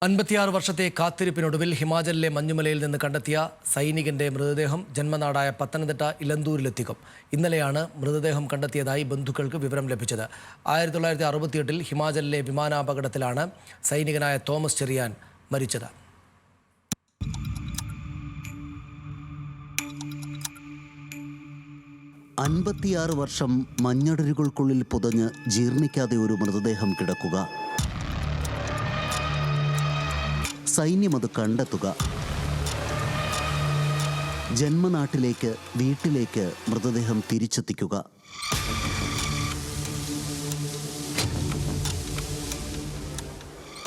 56 വർഷത്തെ കാത്തിരിപ്പിനൊടുവിൽ ഹിമാചലിലെ മഞ്ഞുമലയിൽ നിന്ന് കണ്ടെത്തിയ സൈനികന്റെ മൃതദേഹം ജന്മനാടായ പത്തനംതിട്ട ഇലന്തൂരിലെത്തിക്കും. ഇന്നലെയാണ് മൃതദേഹം കണ്ടെത്തിയതായി ബന്ധുക്കൾക്ക് വിവരം ലഭിച്ചത്. 1968-ൽ ഹിമാചലിലെ വിമാനാപകടത്തിലാണ് സൈനികനായ തോമസ് ചെറിയാൻ മരിച്ചത്. അൻപത്തിയാറ് വർഷം മഞ്ഞടരുകൾക്കുള്ളിൽ പുതഞ്ഞ് ജീർണിക്കാതെ ഒരു മൃതദേഹം കിടക്കുക, സൈന്യമത് കണ്ടെത്തുക, ജന്മനാട്ടിലേക്ക് വീട്ടിലേക്ക് മൃതദേഹം തിരിച്ചെത്തിക്കുക.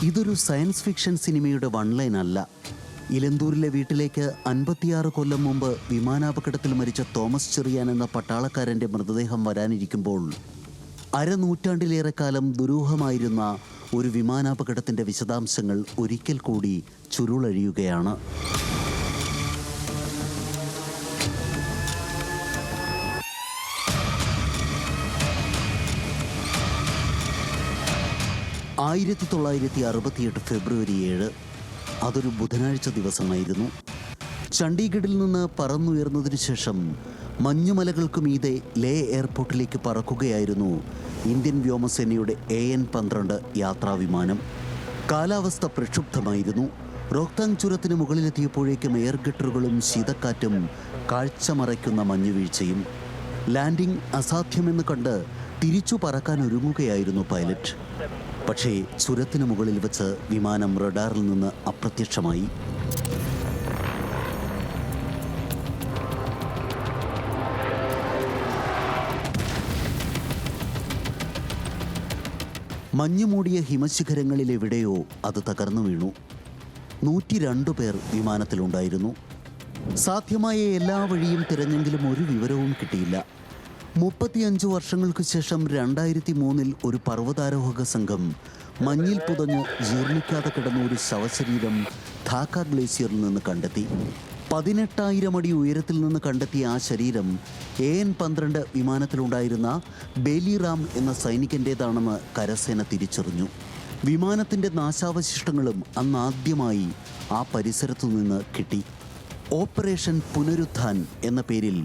ഇതൊരു സയൻസ് ഫിക്ഷൻ സിനിമയുടെ വൺലൈൻ അല്ല. ഇലന്തൂരിലെ വീട്ടിലേക്ക് 56 കൊല്ലം മുമ്പ് വിമാനാപകടത്തിൽ മരിച്ച തോമസ് ചെറിയാൻ എന്ന പട്ടാളക്കാരൻ്റെ മൃതദേഹം വരാനിരിക്കുമ്പോൾ അരനൂറ്റാണ്ടിലേറെ കാലം ദുരൂഹമായിരുന്ന ഒരു വിമാനാപകടത്തിൻ്റെ വിശദാംശങ്ങൾ ഒരിക്കൽ കൂടി ചുരുളഴിയുകയാണ്. ഫെബ്രുവരി 7 അതൊരു ബുധനാഴ്ച ദിവസമായിരുന്നു. ചണ്ഡീഗഡിൽ നിന്ന് പറന്നുയർന്നതിനു ശേഷം മഞ്ഞുമലകൾക്ക് മീതെ ലേ എയർപോർട്ടിലേക്ക് പറക്കുകയായിരുന്നു ഇന്ത്യൻ വ്യോമസേനയുടെ AN-12 യാത്രാവിമാനം. കാലാവസ്ഥ പ്രക്ഷുബ്ധമായിരുന്നു. റോഹ്താങ് ചുരത്തിന് മുകളിലെത്തിയപ്പോഴേക്കും എയർ ഗട്ടറുകളും ശീതക്കാറ്റും കാഴ്ച മറയ്ക്കുന്ന മഞ്ഞുവീഴ്ചയും. ലാൻഡിംഗ് അസാധ്യമെന്ന് കണ്ട് തിരിച്ചു പറക്കാൻ ഒരുങ്ങുകയായിരുന്നു പൈലറ്റ്. പക്ഷേ ചുരത്തിന് മുകളിൽ വെച്ച് വിമാനം റഡാറിൽ നിന്ന് അപ്രത്യക്ഷമായി. മഞ്ഞുമൂടിയ ഹിമശിഖരങ്ങളിലെവിടെയോ അത് തകർന്നു വീണു. 102 പേർ വിമാനത്തിലുണ്ടായിരുന്നു. സാധ്യമായ എല്ലാ വഴിയും തിരഞ്ഞെങ്കിലും ഒരു വിവരവും കിട്ടിയില്ല. 35 വർഷങ്ങൾക്ക് ശേഷം 2003-ൽ ഒരു പർവ്വതാരോഹക സംഘം മഞ്ഞിൽ പുതഞ്ഞ് ജീർണിക്കാതെ കിടന്ന ഒരു ശവശരീരം ധാക്ക ഗ്ലേസിയറിൽ നിന്ന് കണ്ടെത്തി. 18,000 അടി ഉയരത്തിൽ നിന്ന് കണ്ടെത്തിയ ആ ശരീരം AN-12 വിമാനത്തിലുണ്ടായിരുന്ന ബേലിറാം എന്ന സൈനികൻ്റേതാണെന്ന് കരസേന തിരിച്ചറിഞ്ഞു. വിമാനത്തിൻ്റെ നാശാവശിഷ്ടങ്ങളും അന്നാദ്യമായി ആ പരിസരത്തു നിന്ന് കിട്ടി. ഓപ്പറേഷൻ പുനരുത്ഥാൻ എന്ന പേരിൽ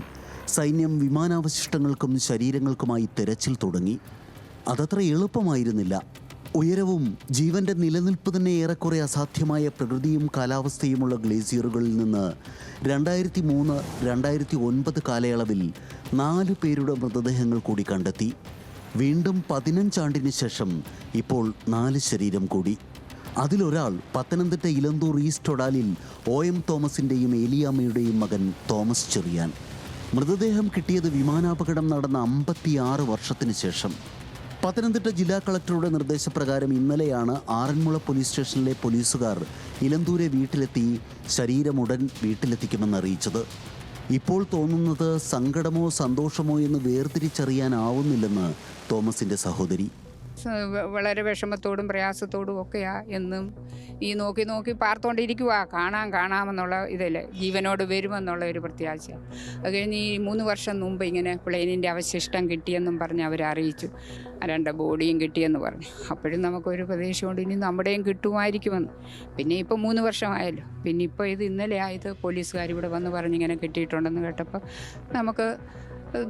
സൈന്യം വിമാനാവശിഷ്ടങ്ങൾക്കും ശരീരങ്ങൾക്കുമായി തെരച്ചിൽ തുടങ്ങി. അതത്ര എളുപ്പമായിരുന്നില്ല. ഉയരവും ജീവന്റെ നിലനിൽപ്പ് തന്നെ ഏറെക്കുറെ അസാധ്യമായ പ്രകൃതിയും കാലാവസ്ഥയുമുള്ള ഗ്ലേസിയറുകളിൽ നിന്ന് 2003-2009 കാലയളവിൽ 4 പേരുടെ മൃതദേഹങ്ങൾ കൂടി കണ്ടെത്തി. വീണ്ടും 15 ആണ്ടിന് ശേഷം ഇപ്പോൾ 4 ശരീരം കൂടി. അതിലൊരാൾ പത്തനംതിട്ട ഇലന്തൂർ ഈസ്റ്റ് ഒഡാലിൽ OM തോമസിൻ്റെയും ഏലിയാമ്മയുടെയും മകൻ തോമസ് ചെറിയാൻ. മൃതദേഹം കിട്ടിയത് വിമാനാപകടം നടന്ന 56 വർഷത്തിന് ശേഷം. പത്തനംതിട്ട ജില്ലാ കളക്ടറുടെ നിർദ്ദേശപ്രകാരം ഇന്നലെയാണ് ആറന്മുള പോലീസ് സ്റ്റേഷനിലെ പോലീസുകാർ ഇലന്തൂരെ വീട്ടിലെത്തി ശരീരം ഉടൻ വീട്ടിലെത്തിക്കുമെന്ന് അറിയിച്ചത്. ഇപ്പോൾ തോന്നുന്നത് സങ്കടമോ സന്തോഷമോ എന്ന് വേർതിരിച്ചറിയാനാവുന്നില്ലെന്ന് തോമസിൻ്റെ സഹോദരി. വളരെ വിഷമത്തോടും പ്രയാസത്തോടും ഒക്കെയാ എന്നും ഈ നോക്കി പാർത്തോണ്ടിരിക്കുക. കാണാമെന്നുള്ള ഇതല്ലേ, ജീവനോട് വരുമെന്നുള്ള ഒരു പ്രത്യാശ. അത് കഴിഞ്ഞ് ഈ 3 വർഷം മുമ്പ് ഇങ്ങനെ പ്ലെയിനിൻ്റെ അവശിഷ്ടം കിട്ടിയെന്നും പറഞ്ഞ് അവരെ അറിയിച്ചു. 2 ബോഡിയും കിട്ടിയെന്ന് പറഞ്ഞു. അപ്പോഴും നമുക്കൊരു പ്രതീക്ഷയുണ്ട് ഇനി നമ്മുടെയും കിട്ടുമായിരിക്കുമെന്ന്. പിന്നെ ഇപ്പോൾ 3 വർഷമായല്ലോ. പിന്നെ ഇപ്പോൾ ഇത് ഇന്നലെ ആയത് പോലീസുകാർ ഇവിടെ വന്ന് പറഞ്ഞിങ്ങനെ കിട്ടിയിട്ടുണ്ടെന്ന് കേട്ടപ്പോൾ നമുക്ക്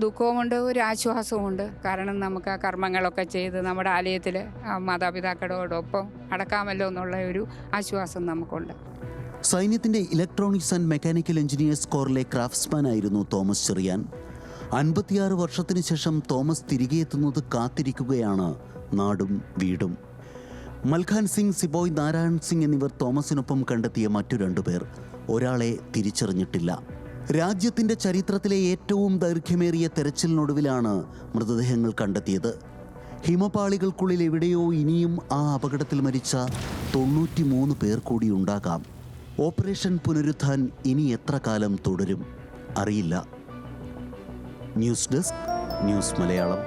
ദുഃഖവുമുണ്ട്, ഒരു ആശ്വാസവുമുണ്ട്. കാരണം നമുക്ക് ആ കർമ്മങ്ങളൊക്കെ ചെയ്ത് നമ്മുടെ ആലയത്തിൽ മാതാപിതാക്കളോടൊപ്പം അടക്കാമല്ലോ എന്നുള്ള ഒരു ആശ്വാസം നമുക്കുണ്ട്. സൈന്യത്തിൻ്റെ ഇലക്ട്രോണിക്സ് ആൻഡ് മെക്കാനിക്കൽ എഞ്ചിനീയേഴ്സ് കോറിലെ ക്രാഫ്റ്റ്സ്മാൻ ആയിരുന്നു തോമസ് ചെറിയാൻ. 56 വർഷത്തിന് ശേഷം തോമസ് തിരികെ എത്തുന്നത് കാത്തിരിക്കുകയാണ് നാടും വീടും. മൽഖാൻ സിംഗ്, സിബോയ് നാരായൺ സിംഗ് എന്നിവർ തോമസിനൊപ്പം കണ്ടെത്തിയ മറ്റു 2 പേർ. ഒരാളെ തിരിച്ചറിഞ്ഞിട്ടില്ല. രാജ്യത്തിൻ്റെ ചരിത്രത്തിലെ ഏറ്റവും ദൈർഘ്യമേറിയ തെരച്ചിലിനൊടുവിലാണ് മൃതദേഹങ്ങൾ കണ്ടെത്തിയത്. ഹിമപാളികൾക്കുള്ളിൽ എവിടെയോ ഇനിയും ആ അപകടത്തിൽ മരിച്ച 93 പേർ കൂടി ഉണ്ടാകാം. ഓപ്പറേഷൻ പുനരുത്ഥാൻ ഇനി എത്ര കാലം തുടരും അറിയില്ല. News desk, news Malayalam.